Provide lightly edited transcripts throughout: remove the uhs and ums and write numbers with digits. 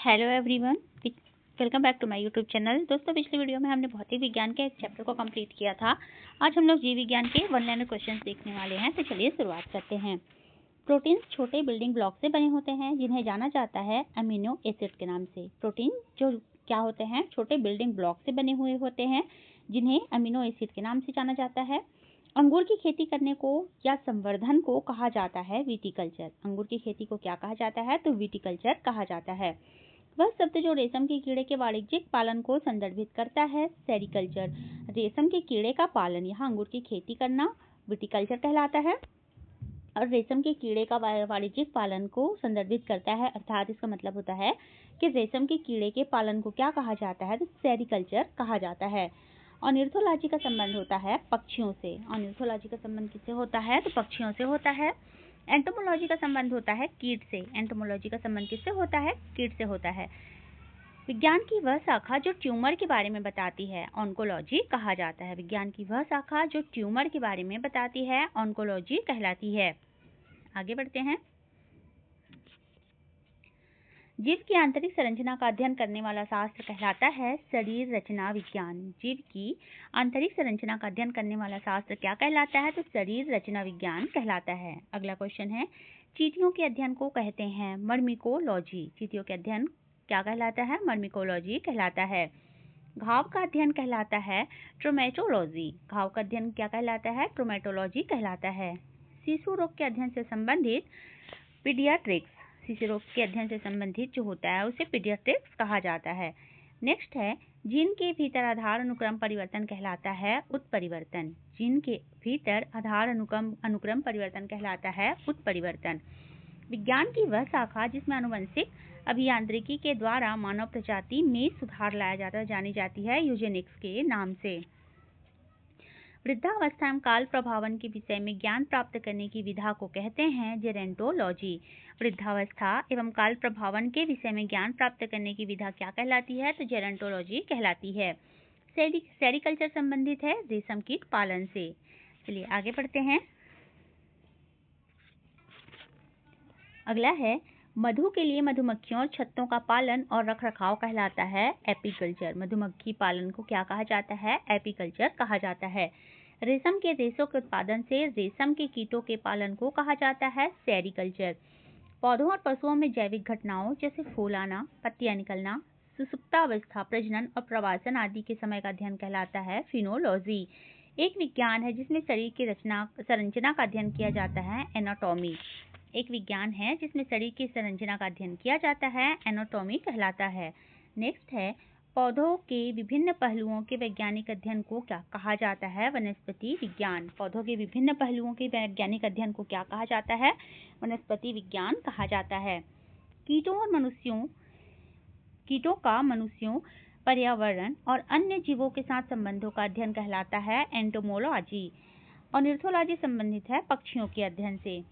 Hello everyone, welcome back to my YouTube channel. दोस्तों, पिछले video में हमने भौतिक विज्ञान के एक चैप्टर को कंप्लीट किया था। आज हम लोग जीव विज्ञान के वन लाइनर क्वेश्चंस देखने वाले हैं। तो चलिए शुरुआत करते हैं। प्रोटीन छोटे बिल्डिंग ब्लॉक से बने होते हैं जिन्हें जाना जाता है अमीनो एसिड के नाम से। प्रोटीन जो क्या होते हैं, छोटे बिल्डिंग ब्लॉक से बने हुए होते हैं जिन्हें अमीनो एसिड के नाम से जाना जाता है। अंगूर की खेती करने को या संवर्धन को कहा जाता है विटीकल्चर। अंगूर की खेती को क्या कहा जाता है? तो विटीकल्चर कहा जाता है। वह शब्द जो रेशम के कीड़े के वाणिज्यिक पालन को संदर्भित करता है, सेरिकल्चर। रेशम के कीड़े का पालन, यहाँ अंगूर की खेती करना विटीकल्चर कहलाता है और रेशम के कीड़े का वाणिज्यिक पालन को संदर्भित करता है, अर्थात इसका मतलब होता है कि रेशम के कीड़े के पालन को क्या कहा जाता है? तो सेरिकल्चर कहा जाता है। ऑर्निथोलॉजी का संबंध होता है पक्षियों से। ऑर्निथोलॉजी का संबंध किससे होता है? तो पक्षियों से होता है। एंटोमोलॉजी का संबंध होता है कीट से। एंटोमोलॉजी का संबंध किससे होता है? कीट से होता है। विज्ञान की वह शाखा जो ट्यूमर के बारे में बताती है, ऑन्कोलॉजी कहा जाता है। विज्ञान की वह शाखा जो ट्यूमर के बारे में बताती है, ऑन्कोलॉजी कहलाती है। आगे बढ़ते हैं। जीव की आंतरिक संरचना का अध्ययन करने वाला शास्त्र कहलाता है शरीर रचना विज्ञान। जीव की आंतरिक संरचना का अध्ययन करने वाला शास्त्र क्या कहलाता है? तो शरीर रचना विज्ञान कहलाता है। अगला क्वेश्चन है, चींटियों के अध्ययन को कहते हैं मर्मिकोलॉजी। चींटियों के अध्ययन क्या कहलाता है? मर्मिकोलॉजी कहलाता है। घाव का अध्ययन कहलाता है ट्रोमेटोलॉजी। घाव का अध्ययन क्या कहलाता है? ट्रोमेटोलॉजी कहलाता है। शिशु रोग के अध्ययन से संबंधित पीडियाट्रिक्स। शिशु रोग के अध्ययन से संबंधित जो होता है उसे पीडियाट्रिक्स कहा जाता है। नेक्स्ट है, जीन के भीतर आधार अनुक्रम परिवर्तन कहलाता है उत्परिवर्तन। जीन के भीतर आधार अनुक्रम परिवर्तन कहलाता है उत्परिवर्तन। विज्ञान की वह शाखा जिसमें आनुवंशिक अभियांत्रिकी के द्वारा मानव प्रजाति में सुधार लाया जाता है जानी जाती है यूजेनिक्स के नाम से। वृद्धावस्था एवं काल प्रभावन के विषय में ज्ञान प्राप्त करने की विधा को कहते हैं जेरेंटोलॉजी। वृद्धावस्था एवं काल प्रभावन के विषय में ज्ञान प्राप्त करने की विधा क्या कहलाती है? तो जेरेंटोलॉजी कहलाती है। सेरिकल्चर संबंधित है रेशम कीट पालन से। चलिए आगे बढ़ते हैं। अगला है, मधु के लिए मधुमक्खियों और छत्तों का पालन और रखरखाव कहलाता है एपीकल्चर। मधुमक्खी पालन को क्या कहा जाता है? एपीकल्चर कहा जाता है। रेशम के रेशों के उत्पादन से रेशम के कीटों के पालन को कहा जाता है सेरिकल्चर। पौधों और पशुओं में जैविक घटनाओं जैसे फूल आना, पत्तियां निकलना, सुसुप्तावस्था, प्रजनन और प्रवासन आदि के समय का अध्ययन कहलाता है फिनोलॉजी। एक विज्ञान है जिसमें शरीर की संरचना का अध्ययन किया जाता है एनाटॉमी। एक विज्ञान है जिसमें शरीर की संरचना का अध्ययन किया जाता है एनाटॉमी कहलाता है। नेक्स्ट है, पौधों के विभिन्न पहलुओं के वैज्ञानिक अध्ययन को क्या कहा जाता है? वनस्पति विज्ञान। पौधों के विभिन्न पहलुओं के वैज्ञानिक अध्ययन को क्या कहा जाता है? वनस्पति विज्ञान कहा जाता है। कीटों का मनुष्यों, पर्यावरण और अन्य जीवों के साथ संबंधों का अध्ययन कहलाता है एंटोमोलॉजी। ऑर्निथोलॉजी संबंधित है पक्षियों के अध्ययन से।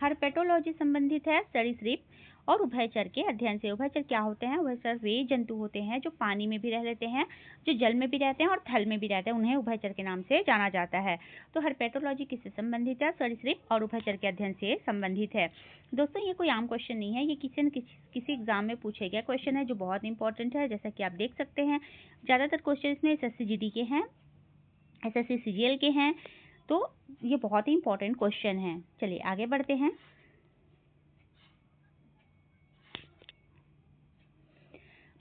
हर्पेटोलॉजी संबंधित है सरीसृप और उभयचर के अध्ययन से। उभयचर क्या होते हैं? उभयचर वे जंतु होते हैं जो पानी में भी रह लेते हैं, जो जल में भी रहते हैं और थल में भी रहते हैं, उन्हें उभयचर के नाम से जाना जाता है। तो हर्पेटोलॉजी किससे संबंधित है? सरीसृप और उभयचर के अध्ययन से संबंधित है। दोस्तों, ये कोई आम क्वेश्चन नहीं है, ये किसी एग्जाम में पूछे गया क्वेश्चन है जो बहुत इंपॉर्टेंट है। जैसा कि आप देख सकते हैं, ज्यादातर क्वेश्चन इसमें SSC-GD के हैं, SSC-CGL के हैं, तो ये बहुत ही इंपॉर्टेंट क्वेश्चन है। चलिए आगे बढ़ते हैं।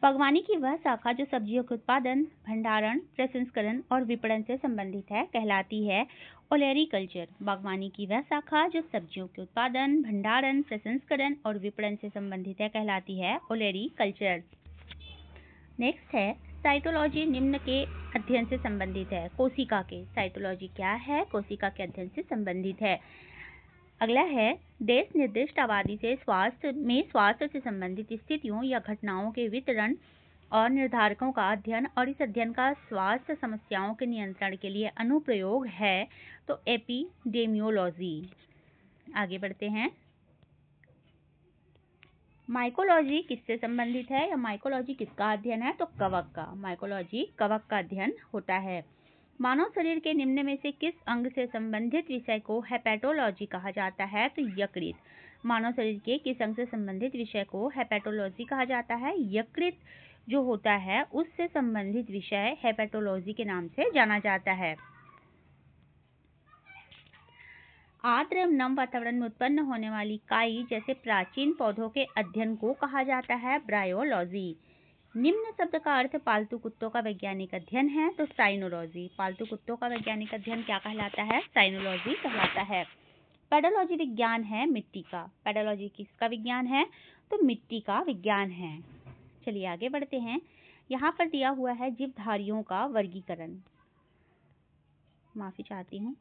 बागवानी की वह शाखा जो सब्जियों के उत्पादन, भंडारण, प्रसंस्करण और विपणन से संबंधित है कहलाती है ओलेरीकल्चर। बागवानी की वह शाखा जो सब्जियों के उत्पादन, भंडारण, प्रसंस्करण और विपणन से संबंधित है कहलाती है ओलेरीकल्चर। नेक्स्ट है, साइटोलॉजी निम्न के अध्ययन से संबंधित है कोशिका के। साइटोलॉजी क्या है? कोशिका के अध्ययन से संबंधित है। अगला है, देश निर्दिष्ट आबादी से स्वास्थ्य से संबंधित स्थितियों या घटनाओं के वितरण और निर्धारकों का अध्ययन और इस अध्ययन का स्वास्थ्य समस्याओं के नियंत्रण के लिए अनुप्रयोग है तो एपिडेमियोलॉजी। आगे बढ़ते हैं। माइकोलॉजी किससे संबंधित है या माइकोलॉजी किसका अध्ययन है? तो कवक का। माइकोलॉजी कवक का अध्ययन होता है। मानव शरीर के निम्न में से किस अंग से संबंधित विषय को हेपेटोलॉजी कहा जाता है? तो यकृत। मानव शरीर के किस अंग से संबंधित विषय को हेपेटोलॉजी कहा जाता है? यकृत जो होता है उससे संबंधित विषय हेपेटोलॉजी के नाम से जाना जाता है। आर्द्र एवं नम वातावरण में उत्पन्न होने वाली काई जैसे प्राचीन पौधों के अध्ययन को कहा जाता है ब्रायोलॉजी। निम्न शब्द का अर्थ पालतू कुत्तों का वैज्ञानिक अध्ययन है, तो साइनोलॉजी। पालतू कुत्तों का वैज्ञानिक अध्ययन क्या कहलाता है? साइनोलॉजी कहलाता है। पेडोलॉजी विज्ञान है मिट्टी का। पेडोलॉजी किसका विज्ञान है? तो मिट्टी का विज्ञान है। चलिए आगे बढ़ते हैं। यहाँ पर दिया हुआ है जीवधारियों का वर्गीकरण। माफी चाहती हूँ।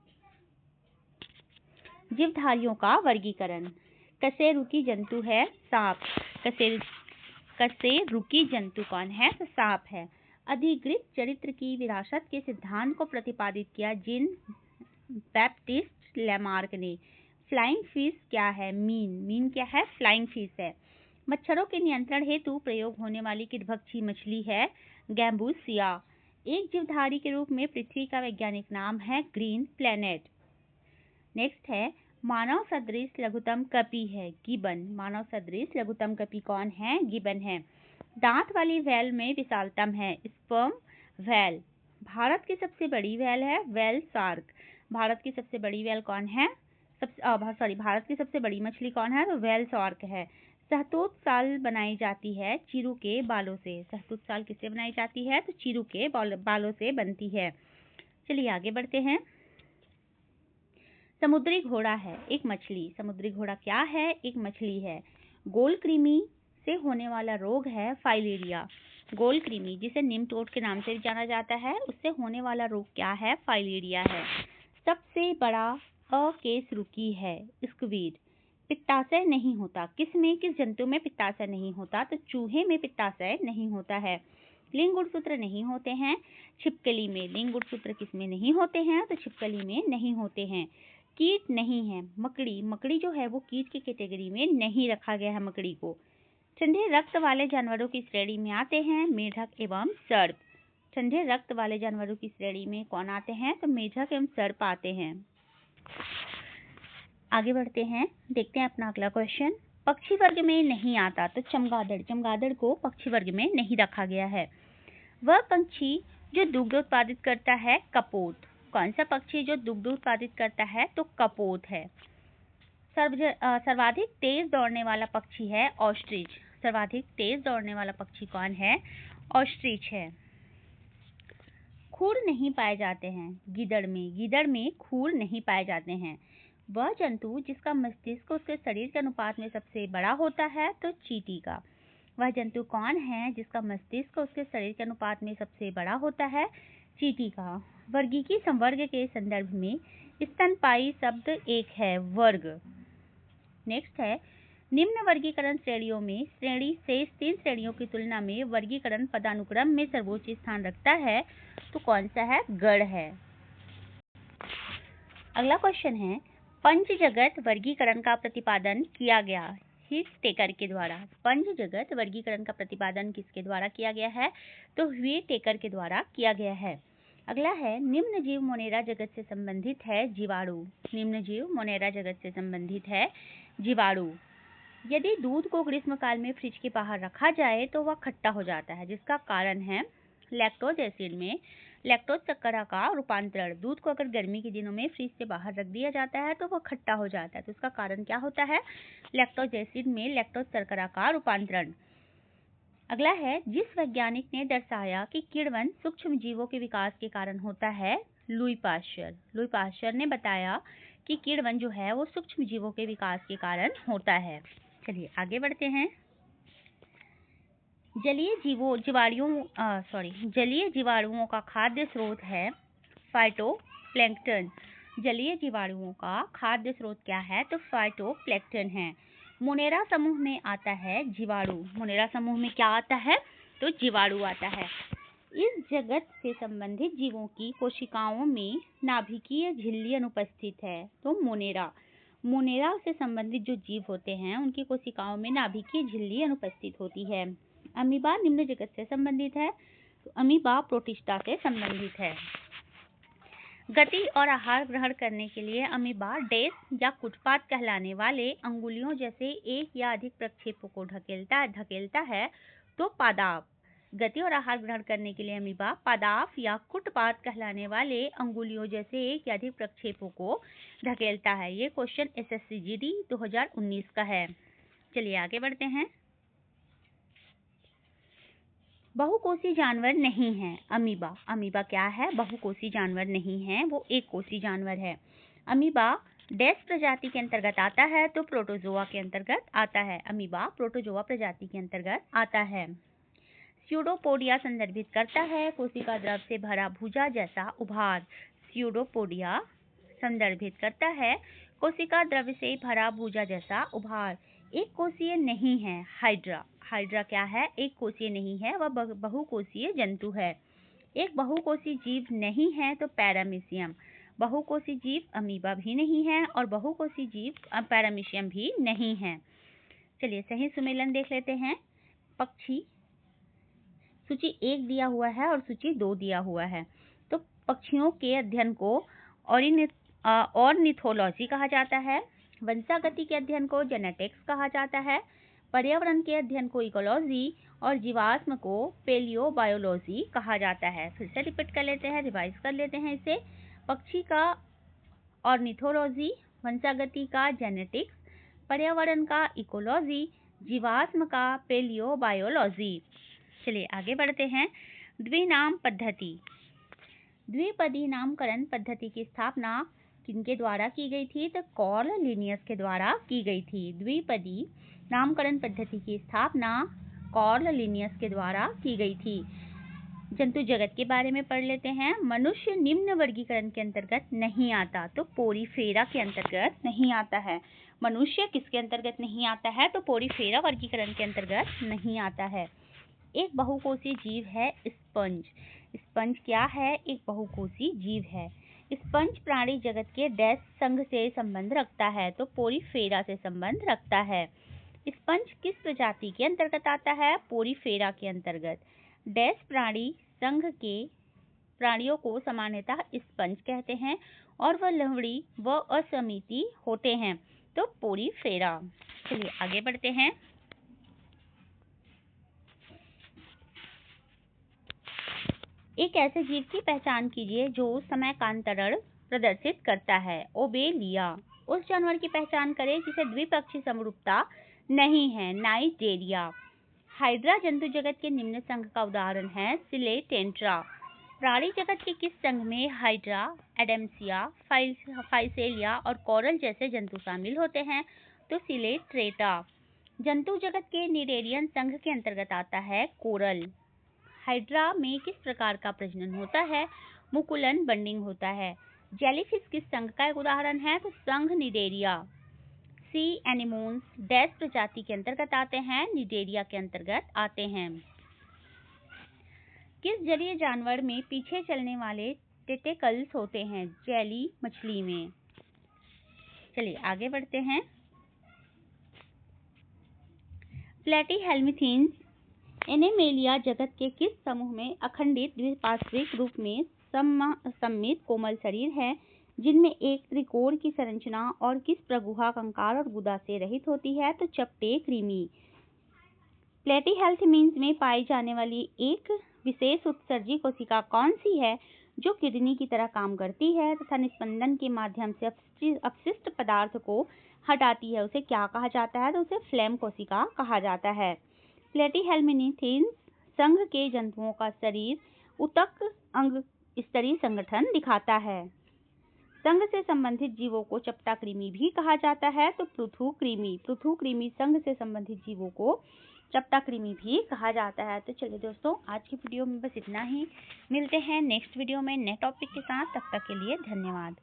जीवधारियों का वर्गीकरण। कशेरुकी जंतु है सांप। कशेरुकी जंतु कौन है? तो सांप है। अधिकृत चरित्र की विरासत के सिद्धांत को प्रतिपादित किया जीन बैप्टिस्ट लैमार्क ने। फ्लाइंग फिश क्या है? मीन क्या है? फ्लाइंग फिश है। मच्छरों के नियंत्रण हेतु प्रयोग होने वाली किटभक्षी मछली है गैम्बूसिया। एक जीवधारी के रूप में पृथ्वी का वैज्ञानिक नाम है ग्रीन प्लैनेट। नेक्स्ट है मानव सदृश लघुतम कपी है गिबन। मानव सदृश लघुतम कपी कौन है? गिबन है। दांत वाली व्हेल में विशालतम है स्पर्म व्हेल। भारत की सबसे बड़ी व्हेल है व्हेल शार्क। भारत की सबसे बड़ी व्हेल कौन है? भारत की सबसे बड़ी मछली कौन है? तो व्हेल शार्क है। शहतूत साल बनाई जाती है चीरू के बालों से। शहतूत साल किससे बनाई जाती है? तो चीरू के बालों से बनती है। चलिए आगे बढ़ते हैं। समुद्री घोड़ा है एक मछली। समुद्री घोड़ा क्या है? एक मछली है। गोल कृमि से होने वाला रोग है फाइलेरिया। गोल कृमि जिसे निम्टोड के नाम से भी जाना जाता है उससे होने वाला रोग क्या है? फाइलेरिया है। सबसे बड़ा अकेशरुकी है स्क्विड। पित्ताशय नहीं होता। किसमें? किस जंतु में पित्ताशय नहीं होता? तो चूहे में पित्ताशय नहीं होता है। लिंग गुणसूत्र नहीं होते हैं छिपकली में। लिंग गुणसूत्र किसमें नहीं होते हैं? तो छिपकली में नहीं होते हैं। कीट नहीं है मकड़ी। मकड़ी जो है वो कीट की कैटेगरी में नहीं रखा गया है मकड़ी को। ठंडे रक्त वाले जानवरों की श्रेणी में आते हैं मेढक एवं सर्प। ठंडे रक्त वाले जानवरों की श्रेणी में कौन आते हैं? तो मेढक एवं सर्प आते हैं। आगे बढ़ते हैं। देखते हैं अपना अगला क्वेश्चन। पक्षी वर्ग में नहीं आता तो चमगादड़। चमगादड़ को पक्षी वर्ग में नहीं रखा गया है। वह पंछी जो दुग्ध उत्पादित करता है कपोत। कौन सा पक्षी जो दुग्ध उत्पादित करता है? तो कपोत है। सर्वाधिक तेज दौड़ने वाला पक्षी है ऑस्ट्रिच। सर्वाधिक तेज दौड़ने वाला पक्षी कौन है? ऑस्ट्रिच है। खूर नहीं पाए जाते हैं गीदड़ में। गीदड़ में खूर नहीं पाए जाते हैं। वह जंतु जिसका मस्तिष्क उसके शरीर के अनुपात में सबसे बड़ा होता है तो चींटी का। वह जंतु कौन है जिसका मस्तिष्क उसके शरीर के अनुपात में सबसे बड़ा होता है? चींटी का। वर्गीकी संवर्ग के संदर्भ में स्तनपायी शब्द एक है वर्ग। नेक्स्ट है निम्न वर्गीकरण श्रेणियों में श्रेणी शेष 3 श्रेणियों की तुलना में वर्गीकरण पदानुक्रम में सर्वोच्च स्थान रखता है तो कौन सा है? गढ़ है। अगला क्वेश्चन है पंच जगत वर्गीकरण का प्रतिपादन किया गया हीथ टेकर के द्वारा। पंच जगत वर्गीकरण का प्रतिपादन किसके द्वारा किया गया है? तो हीथ टेकर के द्वारा किया गया है। अगला है निम्न जीव मोनेरा जगत से संबंधित है जीवाणु। निम्न जीव मोनेरा जगत से संबंधित है जीवाणु। यदि दूध को ग्रीष्म काल में फ्रिज के बाहर रखा जाए तो वह खट्टा हो जाता है जिसका कारण है लैक्टोज एसिड में लैक्टोज शर्करा का रूपांतरण। दूध को अगर गर्मी के दिनों में फ्रिज से बाहर रख दिया जाता है तो वह खट्टा हो जाता है तो इसका कारण क्या होता है? लैक्टोज एसिड में लैक्टोज शर्करा का रूपांतरण। अगला है जिस वैज्ञानिक ने दर्शाया कि किण्वन सूक्ष्म जीवों के विकास के कारण होता है लुई पाश्चर। लुई पाश्चर ने बताया कि किण्वन जो है वो सूक्ष्म जीवों के विकास के कारण होता है। चलिए आगे बढ़ते हैं। जलीय जीवाणुओं का खाद्य स्रोत है फाइटोप्लैंक्टन। जलीय जीवाणुओं का खाद्य स्रोत क्या है? तो फाइटोप्लैंक्टन है। मोनेरा समूह में आता है जीवाणु। मोनेरा समूह में क्या आता है? तो जीवाणु आता है। इस जगत से संबंधित जीवों की कोशिकाओं में नाभिकीय झिल्ली अनुपस्थित है तो मोनेरा से संबंधित जो जीव होते हैं उनकी कोशिकाओं में नाभिकीय झिल्ली अनुपस्थित होती है। अमीबा निम्न जगत से संबंधित है तो अमीबा प्रोटिस्टा से संबंधित है। गति और आहार ग्रहण करने के लिए अमीबा डेस या कुटपाथ कहलाने वाले अंगुलियों जैसे एक या अधिक प्रक्षेपों को धकेलता है तो पादाप। गति और आहार ग्रहण करने के लिए अमीबा पादाप या कुटपाथ कहलाने वाले अंगुलियों जैसे एक या अधिक प्रक्षेपों को धकेलता है। ये क्वेश्चन एसएससी जीडी 2019 का है। चलिए आगे बढ़ते हैं। बहुकोषी जानवर नहीं है अमीबा। अमीबा क्या है? बहुकोषी जानवर नहीं है, वो एक कोषी जानवर है। अमीबा डेस प्रजाति के अंतर्गत आता है तो प्रोटोजोआ के अंतर्गत आता है। अमीबा प्रोटोजोआ प्रजाति के अंतर्गत आता है। स्यूडोपोडिया संदर्भित करता है कोशिका द्रव से भरा भुजा जैसा उभार। स्यूडोपोडिया संदर्भित करता है कोशिका द्रव से भरा भुजा जैसा उभार। एक कोषीय नहीं है हाइड्रा। हाइड्रा क्या है? एक कोषीय नहीं है, वह बहुकोषीय जंतु है। एक बहुकोषी जीव नहीं है तो पैरामीशियम। बहुकोषी जीव अमीबा भी नहीं है और बहुकोषी जीव पैरामीशियम भी नहीं है। चलिए सही सुमेलन देख लेते हैं। पक्षी सूची 1 दिया हुआ है और सूची 2 दिया हुआ है। तो पक्षियों के अध्ययन को ऑर्निथोलॉजी कहा जाता है। वंशागति के अध्ययन को जेनेटिक्स कहा जाता है। पर्यावरण के अध्ययन को इकोलॉजी और जीवाश्म को पेलियोबायोलॉजी कहा जाता है। फिर से रिपीट कर लेते हैं, रिवाइज कर लेते हैं इसे। पक्षी का ऑर्निथोलॉजी, वंशागति का जेनेटिक्स, पर्यावरण का इकोलॉजी, जीवाश्म का पेलियोबायोलॉजी। चलिए आगे बढ़ते हैं। द्विनाम पद्धति। द्विपदी नामकरण पद्धति की स्थापना किनके द्वारा की गई थी? तो कार्ल लिनियस के द्वारा की गई थी। द्विपदी नामकरण पद्धति की स्थापना कार्ल लिनियस के द्वारा की गई थी। जंतु जगत के बारे में पढ़ लेते हैं। मनुष्य निम्न वर्गीकरण के अंतर्गत नहीं आता तो पोरीफेरा के अंतर्गत नहीं आता है। मनुष्य किसके अंतर्गत नहीं आता है? तो पोरीफेरा वर्गीकरण के अंतर्गत नहीं आता है। एक बहुकोषी जीव है स्पंज। स्पंज क्या है? एक बहुकोषी जीव है। स्पंज प्राणी जगत के डैश संघ से संबंध रखता है तो पोरीफेरा से संबंध रखता है। स्पंज किस प्रजाति के अंतर्गत आता है? पोरीफेरा के अंतर्गत। डैश प्राणी संघ के प्राणियों को सामान्यतः स्पंज कहते हैं और वह लवणी व असमिति होते हैं तो पोरीफेरा। चलिए आगे बढ़ते हैं। एक ऐसे जीव की पहचान कीजिए जो समकांतरण प्रदर्शित करता है। ओबेलिया। उस जानवर की पहचान करें जिसे द्विपक्षीय समरूपता नहीं है। नाइजेरिया। हाइड्रा जंतु जगत के निम्न संघ का उदाहरण है। सिलेटेंट्रा। प्राणी जगत के किस संघ में हाइड्रा, एडेम्सिया, फाइसेलिया और कोरल जैसे जंतु शामिल होते हैं? तो सिलेट्रेटा। जंतु जगत के निडेरियन संघ के अंतर्गत आता है कोरल। हाइड्रा में किस प्रकार का प्रजनन होता है? मुकुलन बंडिंग होता है। जेलीफिश किस संघ का एक उदाहरण है? तो संघ निडेरिया। सी एनिमोन्स डैश प्रजाति के अंतर्गत आते हैं? निडेरिया के अंतर्गत आते हैं। किस जलीय जानवर में पीछे चलने वाले टेंटेकल्स होते हैं? जेली मछली में। चलिए आगे बढ़ते हैं। प्लेटीहेल्मिथीन्स एनेमेलिया जगत के किस समूह में अखंडित द्विपार्श्विक रूप में सममित कोमल शरीर है जिनमें एक त्रिकोण की संरचना और किस प्रगुहा, कंकाल और गुदा से रहित होती है? तो चपटे कृमि। प्लेटीहेल्मिथीन्स में पाई जाने वाली एक विशेष उत्सर्जी कोशिका कौन सी है जो किडनी की तरह काम करती है तथा निस्पंदन के माध्यम से अपशिष्ट पदार्थ को हटाती है? उसे क्या कहा जाता है? तो उसे फ्लेम कोशिका कहा जाता है। प्लेटीहेल्मिथीन्स संघ के जंतुओं का शरीर ऊतक अंग स्तरीय संगठन दिखाता है। संघ से संबंधित जीवों को चपटा कृमि भी कहा जाता है तो पृथु कृमि संघ से संबंधित जीवों को चपटा कृमि भी कहा जाता है। तो चलिए दोस्तों, आज की वीडियो में बस इतना ही। मिलते हैं नेक्स्ट वीडियो में नए टॉपिक के साथ। तब तक के लिए धन्यवाद।